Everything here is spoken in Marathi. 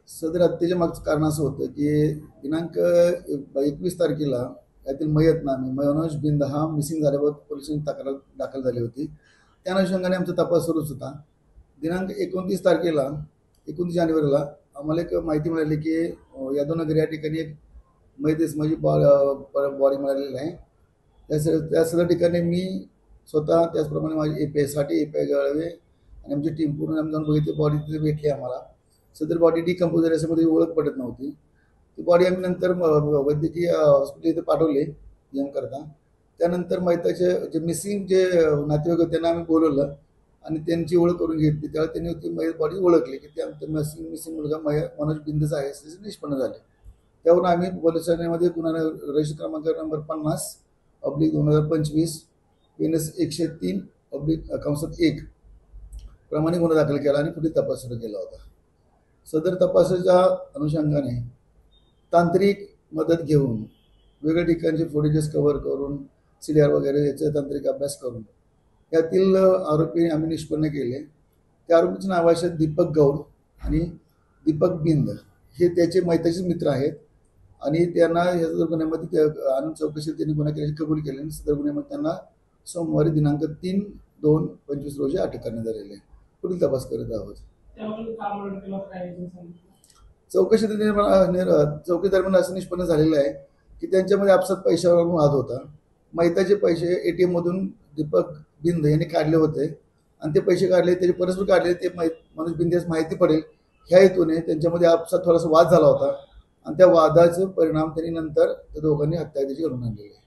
सदर हत्येच्या मागचं कारण असं होतं की दिनांक 21 तारखेला यातील मयत नामी मनोज बिंद हा मिसिंग झाल्याबाबत पोलिसांनी तक्रार दाखल झाली होती. त्या अनुषंगाने आमचा तपास सुरूच होता. दिनांक 29 जानेवारीला आम्हाला एक माहिती मिळाली की यादवनगर या ठिकाणी एक मयत इसमाची बॉडी मिळालेली आहे. त्या सदर ठिकाणी मी स्वतः त्याचप्रमाणे माझी API गळवे आणि आमची टीम पूर्ण आम्ही जाऊन बघितली. बॉडी तिथे भेटली आम्हाला. सदर बॉडी डिकम्पोज झाल्यामुळे ओळख पडत नव्हती. ती बॉडी आम्ही नंतर वैद्यकीय हॉस्पिटल इथे पाठवले एम करता. त्यानंतर मयताचे जे मिसिंग जे नातेवाईक होते त्यांना आम्ही बोलवलं आणि त्यांची ओळख करून घेतली. त्यावेळी त्यांनी ती मयत बॉडी ओळखली की त्या मिसिंग मुलगा मनोज बिंदचा आहे असे निष्पन्न झाले. त्यावरून आम्ही पोलीस ठाण्यामध्ये गुन्हा रजिस्टर क्रमांक नंबर 50/2025 PNS 103/1 प्रमाणे गुन्हा दाखल केला आणि पुढील तपास सुरू केला होता. सदर तपासाच्या अनुषंगाने तांत्रिक मदत घेऊन वेगवेगळ्या ठिकाणचे फुटेजेस कव्हर करून CDR वगैरे याचा तांत्रिक अभ्यास करून यातील आरोपी आम्ही निष्पन्न केले. त्या आरोपीचे नाव आहे दीपक गौड आणि दीपक बिंद. हे त्याचे मयताचे मित्र आहेत आणि त्यांना या गुन्ह्यामध्ये आणून चौकशी त्यांनी गुन्हा केल्याची कबूल केली आणि सदर गुन्ह्यामध्ये त्यांना सोमवारी दिनांक 3/2/25 रोजी अटक करण्यात आलेली आहे. पुढील तपास करत आहोत. चौकशी दरम्यान असं निष्पन्न झालेलं आहे की त्यांच्यामध्ये आपसात पैशावर वाद होता. मयताचे पैसे ATM मधून दीपक बिंद यांनी काढले होते आणि ते पैसे काढले त्याचे परस्पर काढले ते मनोज बिंदेस माहिती पडेल ह्या हेतूने त्यांच्यामध्ये आपसात थोडासा वाद झाला होता आणि त्या वादाचे परिणाम त्यांनी नंतर त्या दोघांनी हत्या घडवून आणलेली आहे.